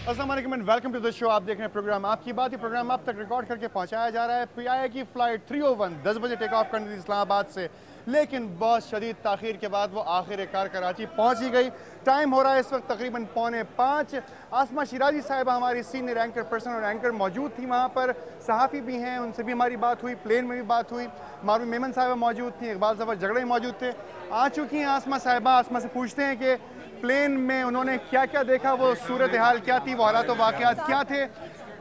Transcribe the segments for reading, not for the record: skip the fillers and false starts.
अस्सलाम वालेकुम and welcome to the show. आप देख रहे हैं प्रोग्राम आपकी बात। ये प्रोग्राम आप तक रिकॉर्ड करके पहुंचाया जा रहा है। पीआईए की फ़्लाइट 301 10 बजे टेक ऑफ करनी थी इस्लामाबाद से, लेकिन बहुत शदीद ताख़ीर के बाद वो आखिरकार कराची पहुंच ही गई। टाइम हो रहा है इस वक्त तकरीबन 4:45। आसमा शिराजी साहिबा हमारी सीनियर एंकर पर्सन और एंकर मौजूद थी वहाँ पर। सहाफ़ी भी हैं, उनसे भी हमारी बात हुई, प्लेन में भी बात हुई। मारूफ मेमन साहिबा मौजूद थी, इकबाल ज़फ़र झगड़े मौजूद थे। आ चुकी हैं आसमा साहिबा। आसमा से पूछते हैं कि प्लेन में उन्होंने क्या क्या देखा, वो सूरत हाल क्या थी, वो हालात वाक़यात क्या थे।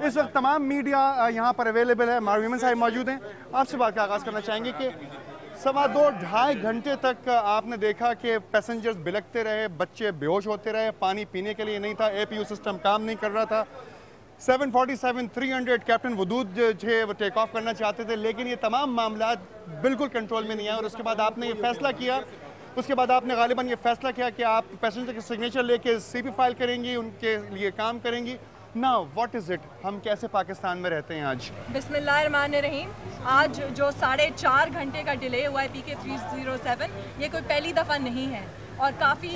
इस वक्त तमाम मीडिया यहाँ पर अवेलेबल है। मारूफ मेमन साहिब मौजूद हैं। आपसे बात का आगाज़ करना चाहेंगे कि 2.25 घंटे तक आपने देखा कि पैसेंजर्स बिलखते रहे, बच्चे बेहोश होते रहे, पानी पीने के लिए नहीं था, APU सिस्टम काम नहीं कर रहा था। 747-300 कैप्टन वदूद जो थे वो टेक ऑफ करना चाहते थे, लेकिन ये तमाम मामला बिल्कुल कंट्रोल में नहीं आया। और उसके बाद आपने ये फैसला किया, उसके बाद आपने गालिबन ये फैसला किया कि आप पैसेंजर के सिग्नेचर लेके CP फाइल करेंगी, उनके लिए काम करेंगी। नाउ व्हाट इज़ इट, हम कैसे पाकिस्तान में रहते हैं आज? बिस्मिल्लाहिर्रहमानिर्रहीम। आज जो 4.5 घंटे का डिले हुआ है PK 307, ये कोई पहली दफ़ा नहीं है और काफ़ी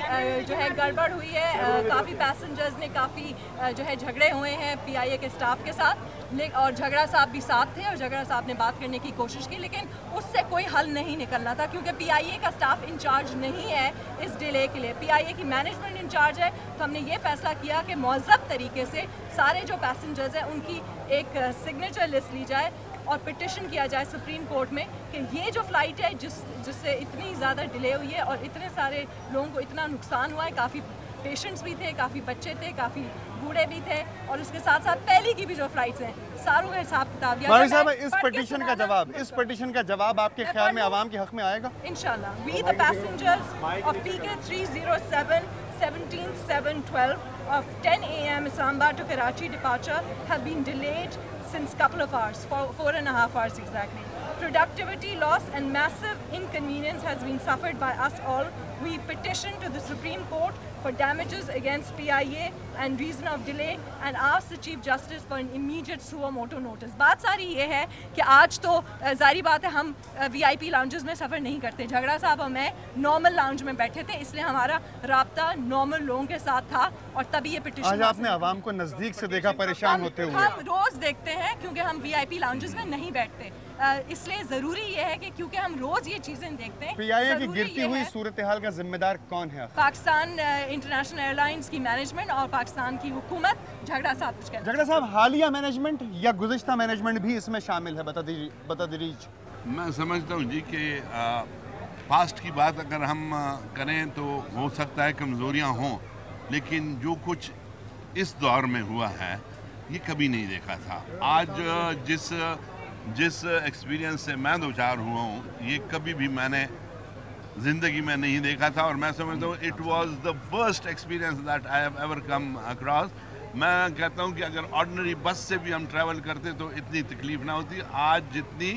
जो है गड़बड़ हुई है। काफ़ी पैसेंजर्स ने काफ़ी जो है झगड़े हुए हैं PIA के स्टाफ के साथ, और झगड़ा साहब भी साथ थे और झगड़ा साहब ने बात करने की कोशिश की, लेकिन उससे कोई हल नहीं निकलना था क्योंकि PIA का स्टाफ इंचार्ज नहीं है इस डिले के लिए। PIA की मैनेजमेंट इंचार्ज है। तो हमने ये फैसला किया कि मौज़्ज़ब तरीके से सारे जो पैसेंजर्स हैं उनकी एक सिग्नेचर लिस्ट ली जाए और पिटिशन किया जाए सुप्रीम कोर्ट में कि ये जो फ़्लाइट है जिससे इतनी ज़्यादा डिले हुई है और इतने सारे लोगों को इतना नुकसान हुआ है, काफ़ी पेशेंट्स भी थे, काफ़ी बच्चे थे, काफ़ी बूढ़े भी थे, और उसके साथ साथ पहले की भी जो फ़्लाइट्स हैं सारों का हिसाब किताब दिया जाए। इस पिटिशन का जवाब आपके ख्याल में आवाम के हक में आएगा? इंशाल्लाह। We the passengers of PK 307 17/7/12 of 10 AM Islamabad to Karachi departure have been delayed since couple of hours, 4.5 hours exactly. Productivity loss and massive inconvenience has been suffered by us all. We petitioned to the Supreme Court for damages against PIA and reason of delay and asked the Chief Justice for an immediate suo motu notice. बात सारी ये है कि आज तो जारी बात है हम VIP लाउंजेस में सफ़र नहीं करते। झगड़ा साहब और मैं नॉर्मल लाउंज में बैठे थे, इसलिए हमारा राब्ता नॉर्मल लोगों के साथ था और तभी ये पिटिशन। आज आपने आवाम को नज़दीक से देखा परेशान होते हुए। हम रोज़ देखते हैं क्योंकि हम VIP लाउंजेस में नहीं बैठते, इसलिए ज़रूरी ये है कि क्योंकि हम रोज़ ये चीज़ें देखते हैं। PIA की गिरती हुई सूरत हाल का जिम्मेदार कौन है? पाकिस्तान इंटरनेशनल एयरलाइंस की मैनेजमेंट और पाकिस्तान की हुकूमत। झगड़ा साहब कुछ कहते हैं? झगड़ा साहब, हालिया मैनेजमेंट या गुज़िश्ता मैनेजमेंट भी इसमें शामिल है? बता दीजिए। मैं समझता हूँ जी कि पास्ट की बात अगर हम करें तो हो सकता है कमज़ोरियाँ हों, लेकिन जो कुछ इस दौर में हुआ है ये कभी नहीं देखा था। आज जिस एक्सपीरियंस से मैं दो चार हुआ हूँ ये कभी भी मैंने ज़िंदगी में नहीं देखा था, और मैं समझता हूँ it was the worst experience that I have ever come across. मैं कहता हूँ कि अगर ऑर्डिनरी बस से भी हम ट्रैवल करते तो इतनी तकलीफ़ ना होती। आज जितनी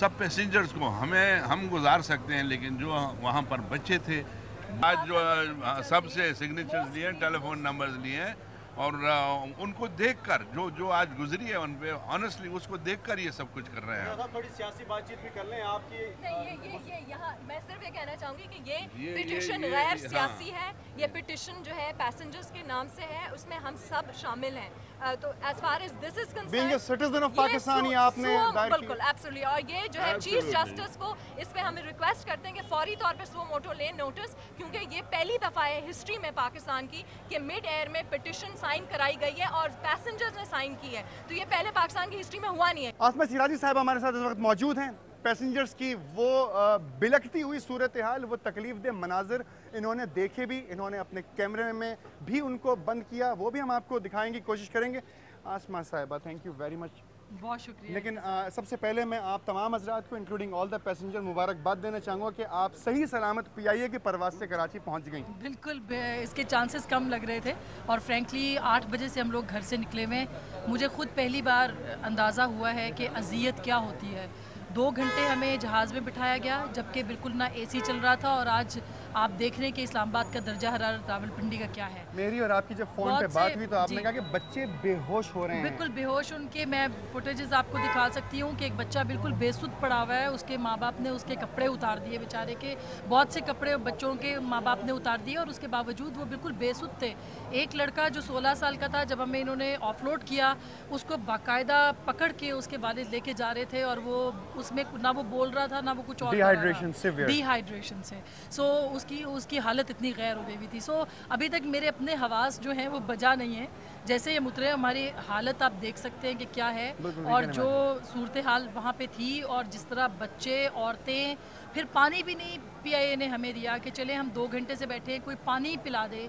सब पैसेंजर्स को हम गुजार सकते हैं, लेकिन जो वहाँ पर बच्चे थे, आज जो सबसे सिग्नेचर्स लिए, टेलीफोन नंबर्स लिए हैं, और उनको देखकर जो आज गुजरी है उन पे ऑनेस्टली उसको देखकर ये सब कुछ कर रहे हैं। थोड़ी सियासी बातचीत भी कर लें आपकी। ये यहाँ मैं सिर्फ ये कहना चाहूँगी कि ये पिटिशन गैर सियासी है। ये पिटिशन जो है पैसेंजर्स के नाम से है, उसमें हम सब शामिल हैं। तो as far as this is concern, being a citizen of Pakistan, आपने बिल्कुल एब्सोल्युटली, और ये जो है चीफ जस्टिस को इस पे हम रिक्वेस्ट करते हैं कि फौरी तौर पे सुओ मोटो ले नोटिस, क्योंकि ये पहली दफ़ा है हिस्ट्री में पाकिस्तान की कि मिड एयर में पिटिशन साइन कराई गई है और पैसेंजर्स ने साइन की है। तो ये पहले पाकिस्तान की हिस्ट्री में हुआ नहीं है। आसमा शिराजी साहब हमारे साथ इस वक्त मौजूद हैं। पैसेंजर्स की वो बिलखती हुई सूरत हाल, वो तकलीफ दे मनाजिर इन्होंने देखे भी, इन्होंने अपने कैमरे में भी उनको बंद किया, वो भी हम आपको दिखाएंगे, कोशिश करेंगे। आसमा साहिबा, थैंक यू वेरी मच, बहुत शुक्रिया। लेकिन सबसे पहले मैं आप तमाम हज़रात को इंक्लूडिंग ऑल द पैसेंजर मुबारकबाद देना चाहूँगा कि आप सही सलामत PIA की परवाज़ से कराची पहुँच गई। बिल्कुल, इसके चांसेस कम लग रहे थे और फ्रैंकली 8 बजे से हम लोग घर से निकले हुए। मुझे खुद पहली बार अंदाज़ा हुआ है कि अज़ियत क्या होती है। 2 घंटे हमें जहाज़ में बिठाया गया जबकि बिल्कुल ना AC चल रहा था, और आज आप देख रहे हैं कि इस्लामाबाद का दर्जा हरारत रावलपिंडी का क्या है। मेरी और आपकी जब फ़ोन पे बात हुई तो आपने कहा कि बच्चे बेहोश हो रहे हैं। बिल्कुल बेहोश, उनके मैं फुटेजेस आपको दिखा सकती हूँ कि एक बच्चा बिल्कुल बेसुध पड़ा हुआ है, उसके माँ बाप ने उसके कपड़े उतार दिए, बेचारे के बहुत से कपड़े बच्चों के माँ बाप ने उतार दिए और उसके बावजूद वो बिल्कुल बेसुध थे। एक लड़का जो 16 साल का था, जब हमें इन्होंने ऑफलोड किया, उसको बाकायदा पकड़ के उसके वालिद लेके जा रहे थे और वो उसमें ना वो बोल रहा था ना वो कुछ और, डिहाइड्रेशन से उसकी हालत इतनी गैर हो गई हुई थी। अभी तक मेरे अपने हवास जो हैं वो बजा नहीं है। जैसे ये उतरे हमारी हालत आप देख सकते हैं कि क्या है और जो सूरत हाल वहाँ पे थी और जिस तरह बच्चे औरतें, फिर पानी भी नहीं PIA ने हमें दिया कि चले हम 2 घंटे से बैठे कोई पानी पिला दे।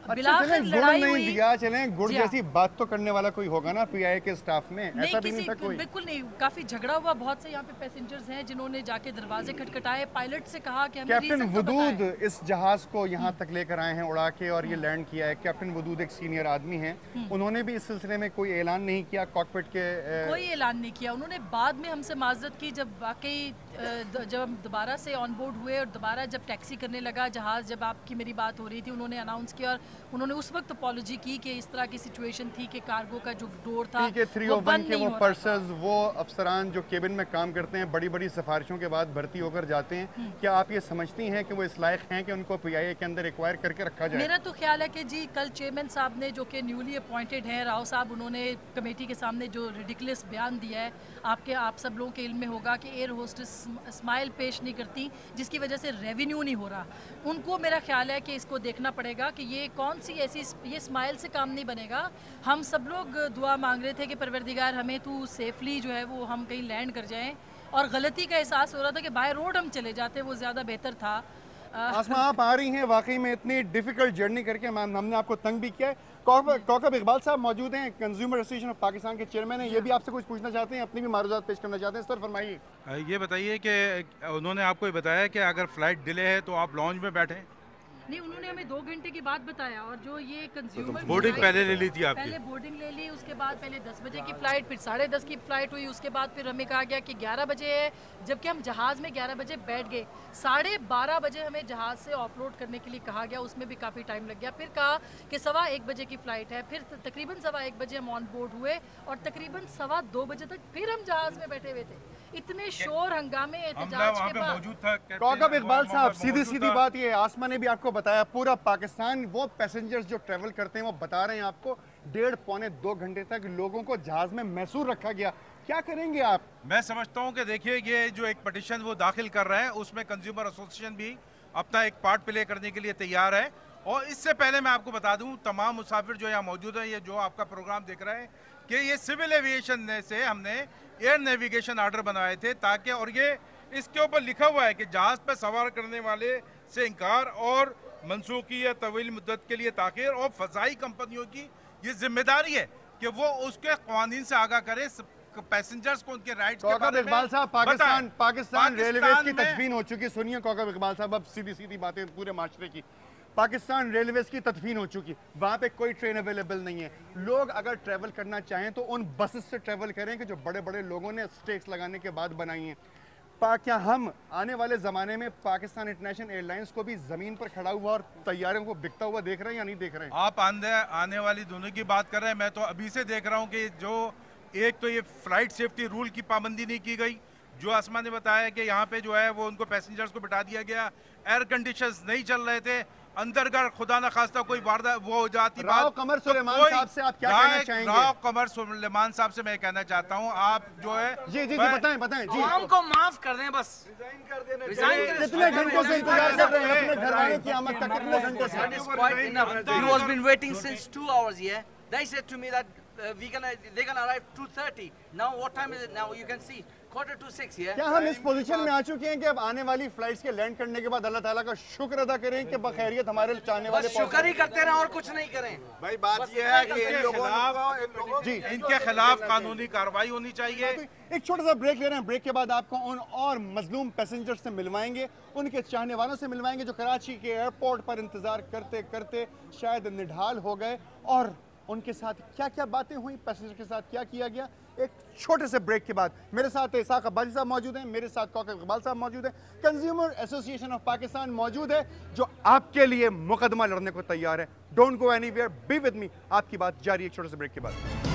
लड़ाई नहीं दिया, चलें गुड़ जैसी बात तो करने वाला कोई होगा ना PIA के स्टाफ में, ऐसा भी नहीं था कोई। बिल्कुल नहीं, काफी झगड़ा हुआ। बहुत से यहाँ पे पैसेंजर्स हैं जिन्होंने जाके दरवाजे खटखटाए, पायलट से कहा कि हमें कैप्टन वदूद इस जहाज को यहाँ तक लेकर आए हैं उड़ा के और ये लैंड किया है। कैप्टन वदूद एक सीनियर आदमी हैं, उन्होंने भी इस सिलसिले में कोई ऐलान नहीं किया कॉकपिट के? कोई ऐलान नहीं किया। उन्होंने बाद में हमसे माजरत की जब वाकई जब हम दोबारा से ऑन बोर्ड हुए और दोबारा जब टैक्सी करने लगा जहाज़, जब आपकी मेरी बात हो रही थी, उन्होंने अनाउंस किया और उन्होंने उस वक्त अपॉलॉजी की कि इस तरह की सिचुएशन थी कि कार्गो का जो डोर था वो बंद नहीं हो रहा था। पर्सर्स, वो अफसरान जो केबिन में काम करते हैं, बड़ी बड़ी सिफारिशों के बाद भर्ती होकर जाते हैं, क्या आप ये समझती हैं कि वो इस लायक हैं कि उनको PIA के अंदर एक्वायर करके रखा जाए? मेरा तो ख्याल है कि जी कल चेयरमैन साहब ने, जो कि न्यूली अपॉइंटेड हैं, राव साहब, उन्होंने कमेटी के सामने जो रिडिकुलस बयान दिया है, आप सब लोगों के इल्म में होगा कि एयर होस्टेस स्माइल पेश नहीं करती जिसकी वजह से रेवेन्यू नहीं हो रहा। उनको मेरा ख्याल है कि इसको देखना पड़ेगा कि ये कौन सी ऐसी, ये स्माइल से काम नहीं बनेगा। हम सब लोग दुआ मांग रहे थे कि परवरदिगार हमें तू सेफली जो है वो हम कहीं लैंड कर जाएं, और गलती का एहसास हो रहा था कि बाय रोड हम चले जाते, वो ज़्यादा बेहतर था। आसमा, आप आ रही हैं वाकई में इतनी डिफिकल्ट जर्नी करके, मैम हमने आपको तंग भी किया है। कौकब इकबाल साहब मौजूद हैं, कंज्यूमर एसोसिएशन ऑफ पाकिस्तान के चेयरमैन हैं, ये भी आपसे कुछ पूछना चाहते हैं, अपनी भी मारूजात पेश करना चाहते हैं। सर फरमाइए। ये बताइए कि उन्होंने आपको ये बताया कि अगर फ्लाइट डिले है तो आप लॉन्ज में बैठें? नहीं, उन्होंने हमें 2 घंटे की बात बताया और जो ये कंज्यूमर बोर्डिंग पहले ले ली थी आपकी? पहले बोर्डिंग ले ली, उसके बाद पहले 10 बजे की फ़्लाइट, फिर 10:30 की फ़्लाइट हुई, उसके बाद फिर हमें कहा गया कि 11 बजे है, जबकि हम जहाज़ में 11 बजे बैठ गए। 12:30 बजे हमें जहाज़ से ऑफलोड करने के लिए कहा गया, उसमें भी काफ़ी टाइम लग गया। फिर कहा कि 1:15 बजे की फ़्लाइट है, फिर तकरीबन 1:15 बजे हम ऑन बोर्ड हुए और तकरीबन 2:15 बजे तक फिर हम जहाज़ में बैठे हुए थे। इतने शोर हंगामे एहतजाज के बाद। कौकब इकबाल साहब, सीधी बात ये, आसमा ने भी आपको बताया, पूरा पाकिस्तान, वो पैसेंजर्स जो ट्रैवल करते हैं वो बता रहे हैं आपको 1.5-2 घंटे तक लोगों को जहाज में महसूर रखा गया। क्या करेंगे आप? मैं समझता हूं कि देखिए, ये जो एक पिटीशन वो दाखिल कर रहे हैं, उसमें कंज्यूमर एसोसिएशन भी अपना एक पार्ट प्ले करने के लिए तैयार है। और इससे पहले मैं आपको बता दूं, तमाम मुसाफिर जो यहाँ मौजूद है, ये जो आपका प्रोग्राम देख रहे हैं, कि ये सिविल एविएशन से हमने एयर नेविगेशन ऑर्डर बनाए थे, ताकि, और ये इसके ऊपर लिखा हुआ है कि जहाज पर सवार करने वाले से इनकार और मनसूखी या तवील मुद्दत के लिए ताख़ीर, और फ़ज़ाई कंपनियों की ये जिम्मेदारी है कि वो उसके क़वानीन से आगाह करे पैसेंजर्स को उनके राइट्स के बारे में। इकबाल साहब, पाकिस्तान रेलवेज की तदफीन हो चुकी, सुनिए कौकब इकबाल साहब, अब सीधी बातें पूरे माशरे की। पाकिस्तान रेलवेज की तदफीन हो चुकी, वहाँ पे कोई ट्रेन अवेलेबल नहीं है। लोग अगर ट्रैवल करना चाहें तो उन बसेस से ट्रैवल करें कि जो बड़े बड़े लोगों ने स्टेक्स लगाने के बाद बनाई हैं। क्या हम आने वाले ज़माने में पाकिस्तान इंटरनेशनल एयरलाइंस को भी ज़मीन पर खड़ा हुआ और तैयारों को बिकता हुआ देख रहे हैं या नहीं देख रहे हैं? आप आने वाली दोनों की बात कर रहे हैं, मैं तो अभी से देख रहा हूँ कि जो एक तो ये फ्लाइट सेफ्टी रूल की पाबंदी नहीं की गई, जो आसमा ने बताया कि यहाँ पे जो है वो उनको पैसेंजर्स को बिठा दिया गया, एयर कंडीशंस नहीं चल रहे थे, अंदर का खुदा न खास्ता कोई वारदात वो हो जाती। राव कमर सुलेमान साहब से आप क्या कहना चाहेंगे? राव कमर सुलेमान साहब से मैं कहना चाहता हूँ, आप जो है जी बताएं जी, हमको माफ कर दें, बस रिजाइन कर दें। कितने घंटों से इंतजार कर रहे हैं अपने घर वालों की आमद का? कितने घंटे से? That is quite enough. He was been waiting since 2 hours here. They said to me that they're gonna arrive 2:30. Now what time is it now? You can see 5:45 here. क्या हम इस पोजीशन में आ चुके हैं कि अब आने वाली फ्लाइट्स के लैंड करने के बाद अल्लाह ताला का शुक्र अदा करें कि बखैरियत हमारे चाहने वाले शुक्र ही करते रहें और कुछ नहीं करें। भाई बात ये है कि इनके खिलाफ कानूनी कार्रवाई होनी चाहिए। एक छोटा सा ब्रेक ले रहे हैं, ब्रेक के बाद आपको उन और मजलूम पैसेंजर से मिलवाएंगे, उनके चाहने वालों से मिलवाएंगे जो कराची के एयरपोर्ट पर इंतजार करते करते शायद निढाल हो गए और उनके साथ क्या क्या बातें हुई, पैसेंजर के साथ क्या किया गया, एक छोटे से ब्रेक के बाद। मेरे साथ इसाक अब्बासी साहब मौजूद हैं, मेरे साथ कौकब इकबाल साहब मौजूद हैं, कंज्यूमर एसोसिएशन ऑफ पाकिस्तान मौजूद है जो आपके लिए मुकदमा लड़ने को तैयार है। Don't go anywhere, be with me. आपकी बात जारी है एक छोटे से ब्रेक के बाद।